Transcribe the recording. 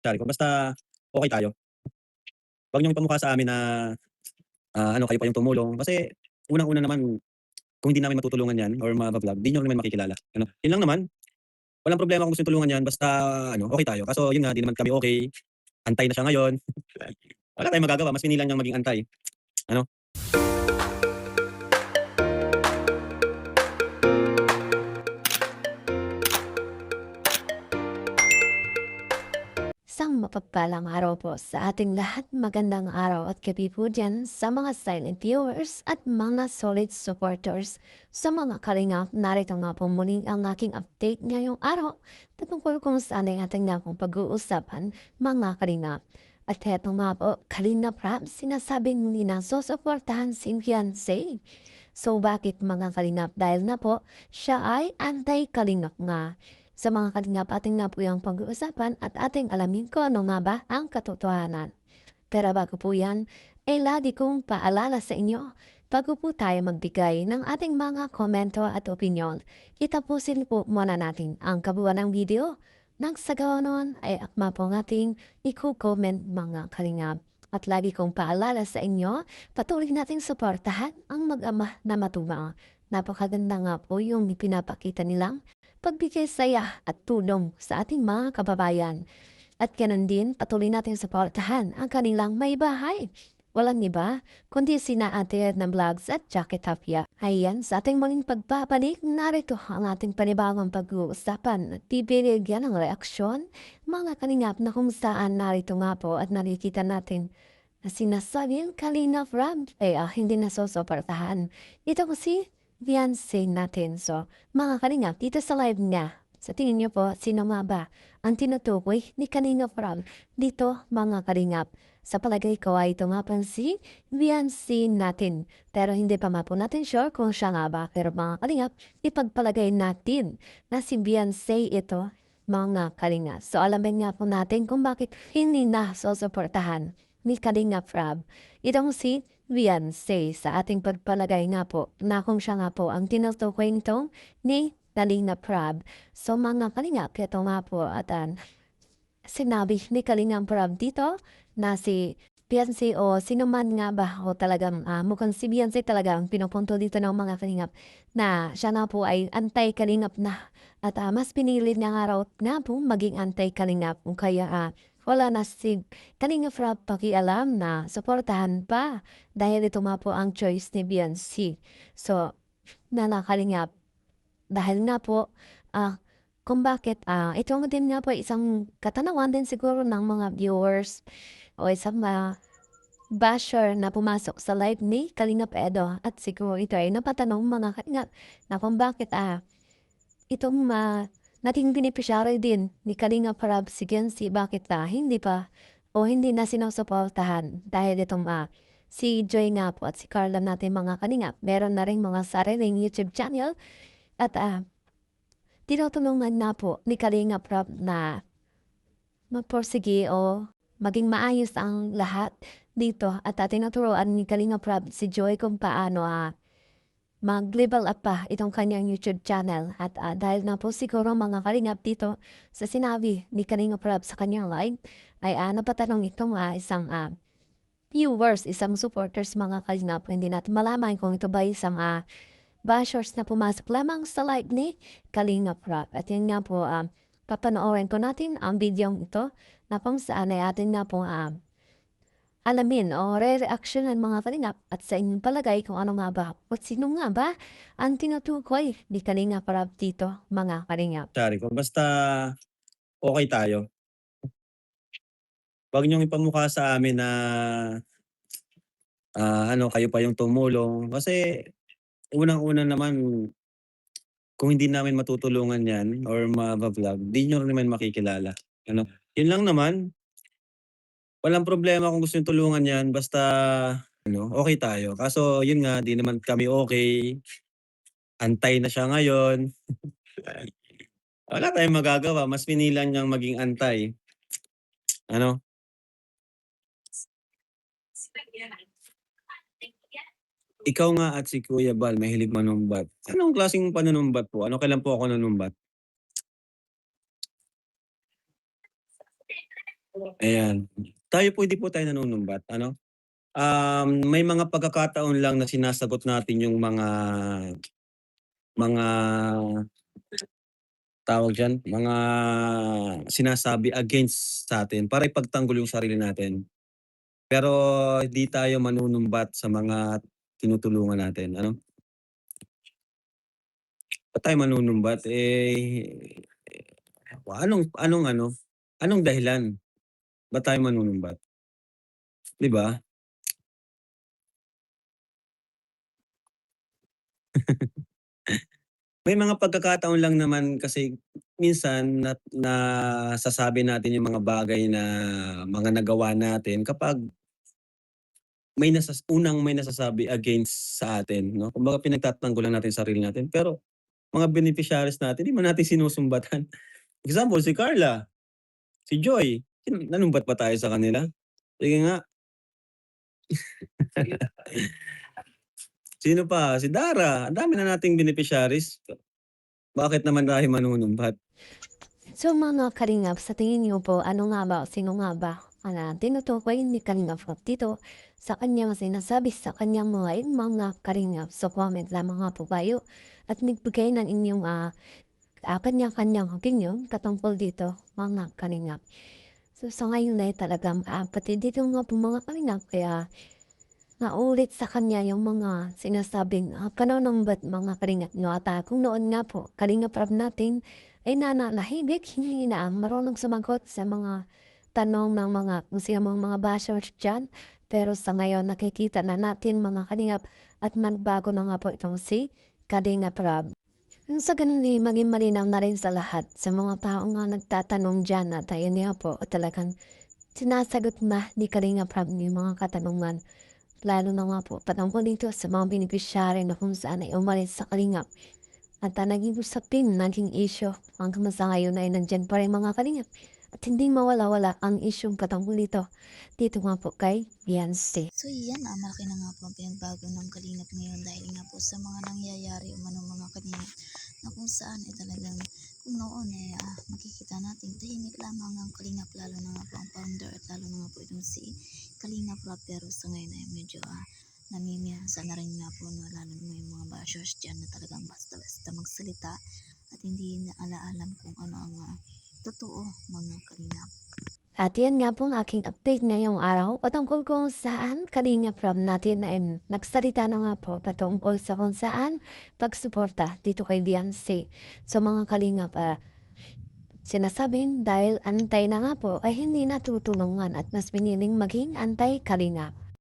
Sabi ko, basta okey tayo. Wag niyong ipamukha sa amin na, kayo pa yung tumulong kasi unang-una naman kung hindi namin matutulungan 'yan or mava-vlog, 'di niyo naman makikilala, ano. Yun lang naman, walang problema kung gusto niyong tulungan 'yan basta okey tayo. Kaso yun nga, 'di naman kami okey, antay na siya ngayon. Wala tayong magagawa, mas pinili lang niyang maging antay, ano. Isang mapagpalang araw po sa ating lahat. Magandang araw at gabi po dyan sa mga silent viewers at mga solid supporters. Sa mga kalingap, narito nga po muling ang aking update ngayong araw patungkol kung saan ay ating nga pong pag-uusapan mga kalingap. At heto nga po, Kalingap Rap, sinasabing hindi na susuportahan si Fiancé. So bakit mga kalingap? Dahil na po, siya ay anti-kalingap nga. Sa mga kalingap, ating nga po yung pag-uusapan at ating alamin ko ano nga ba ang katotohanan. Pero bago po yan, ay lagi kong paalala sa inyo, bago po tayo magbigay ng ating mga komento at opinyon, itapusin po muna natin ang kabuuan ng video. Nang sa gawa nun ay akma po nating i-comment mga kalingap. At lagi kong paalala sa inyo, patuloy nating suportahan ang mag-ama na matubang. Napakaganda nga po yung pinapakita nilang pagbigay saya at tulong sa ating mga kababayan. At ganoon din, patuloy natin suportahan ang kanilang may bahay. Walang iba, kundi sina Ate Edna Vlogs at Jackie Tapia. Ayan, sa ating muling pagbabalik, narito ang ating panibagong pag-uusapan at bibigyan ng reaksyon, mga kalingap na kung saan narito nga po at nakikita natin na sinasabing Kalingap Rab ay hindi nasusuportahan. Ito kasi fiancé natin. So, mga kalingap, dito sa live niya, sa tingin niyo po, sino nga ba ang tinutukoy ni Kalingap Rab dito mga kalingap? Sa palagay ko ay ito nga pang si fiancé natin. Pero hindi pa nga po natin sure kung siya nga ba. Pero mga kalingap, ipagpalagay natin na si fiancé ito mga kalingap. So alamin nga po natin kung bakit hindi na susuportahan ni Kalingap Rab. Itong si Beyonce sa ating pagpalagay nga po na kung siya nga po ang tinutukoy nitong ni Kalingap Rab. So mga kalingap, ito nga po at sinabi ni Kalingap Rab dito na si Beyonce o sino man nga ba o talagang mukhang si Beyonce talaga ang pinupunto dito ng mga kalingap na siya nga po ay anti-kalingap na at mas pinili niya nga raw nga po maging anti-kalingap kung kaya wala na si Kalingap Rab pakialam na suportahan pa dahil ito nga po ang choice ni Beyonce. So, nanakalingap dahil nga po, kung bakit, ito nga din nga po isang katanungan din siguro ng mga viewers o isang basher na pumasok sa live ni Kalingap Edo at siguro ito ay napatanong mga kalingap na kung bakit itong naging beneficiary din ni Kalingap Rab si Gency, bakit hindi pa o hindi na sinusuportahan dahil itong si Joy nga po at si Carla natin mga kalingap meron na rin mga sariling YouTube channel at tinutulungan na po ni Kalingap Rab na magporsige o maging maayos ang lahat dito at tinuturuan ni Kalingap Rab si Joy kung paano mag-level up pa itong kanyang YouTube channel at dahil na po siguro mga kalingap dito sa sinabi ni Kalingap Rab sa kanyang live ay napatanong itong isang viewers, isang supporters mga kalingap. Hindi natin malaman kung ito ba isang bashers na pumasok lamang sa live ni Kalingap Rab. At yun nga po, papanoorin ko natin ang video ito na kung saan ay atin nga po alamin o re-reaction ng mga kalingap at sa inyong palagay kung ano nga ba o sino nga ba ang tinutukoy ni Kalingap Rab dito mga kalingap. Sabi ko, basta okey tayo. Wag niyong ipamukha sa amin na, kayo pa yung tumulong kasi unang-una naman kung hindi namin matutulungan 'yan or mava-vlog, 'di niyo naman makikilala, ano. Yun lang naman, walang problema kung gusto niyong tulungan 'yan basta okey tayo. Kaso yun nga, 'di naman kami okey, antay na siya ngayon. Wala tayong magagawa, mas pinili lang niyang maging antay, ano. Ikaw nga at si Kuya Bal mahilig manumbat. Anong klaseng panunumbat po? Ano, kailan po ako nanumbat? Ayan. Tayo po hindi po tayo nanunumbat ano, may mga pagkakataon lang na sinasagot natin yung mga tawag diyan, mga sinasabi against sa'tin para ipagtanggol yung sarili natin. Pero hindi tayo manunumbat sa mga tinutulungan natin ano. Ba't tayo manunumbat, anong ano, anong dahilan ba't tayo manunumbat, 'di ba? May mga pagkakataon lang naman kasi minsan nasasabi natin yung mga bagay na mga nagawa natin kapag may nasasabi against sa atin 'no. Kumbaga pinagtatanggol lang natin sarili natin, pero mga beneficiaries natin di man natin sinusumbatan. Example si Carla, si Joy, nanumbat ba tayo sa kanila? Sige nga. Sino pa? Si Dara, ang dami na nating beneficiaries. Bakit naman tayo manunumbat? So mga Kalingap, sa tingin niyo po, ano nga ba, sino nga ba ang tinutukoy ni Kalingap Rob dito sa kanyang sinasabi sa kanyang mga Kalingap? So comment lamang nga po kayo at magbigay ng inyong kanya-kanyang opinion katungkol dito mga Kalingap. So sa ngayon ay talagang pati dito nga po mga Kalingap, kaya naulit sa kanya yung mga sinasabing pananambat mga Kalingap niyo at kung noon nga po Kalingap Rob natin ay nananahimik, hindi na marunong sumagot sa mga tanong ng mga kung sino mang mga bashers diyan. Pero sa ngayon nakikita na natin mga Kalingap at magbago na nga po itong si Kalingap Rob. Nang sa ganun ay maging malinaw na rin sa lahat sa mga tao nga nagtatanong diyan at ayun nga po talagang sinasagot na ni Kalingap Rob yung mga katanungan. Lalo na nga po patungkol dito sa mga beneficiary na kung saan ay umalis sa Kalingap. At naging usapin, naging issue hanggang sa ngayon ay nandiyan pa rin mga Kalingap. At hindi mawala-wala ang isyung patungkol dito. Dito nga po kay Beyonce. So yan, malaki na nga po ang pinagbago ng Kalingap ngayon dahil nga po sa mga nangyayari umano mga Kalingap na kung saan ay talagang kung noon ay makikita natin tahimik lamang ang Kalingap lalo na nga po ang founder at lalo na nga po itong si Kalingap Rob pero sa ngayon ay medyo namimiyasan na rin nga po no, lalo na yung mga bashers dyan na talagang basta-basta magsalita at hindi na alaalam kung ano ang totoo mga Kalingap. At yan nga po ang aking update ngayong araw patungkol kung saan Kalingap Rob natin ay nagsalita na nga po patungkol sa kung saan pagsuporta dito kay Beyonce. So mga Kalingap, sinasabing dahil antay na nga po ay hindi natutulungan at mas piniling maging antay Kalingap.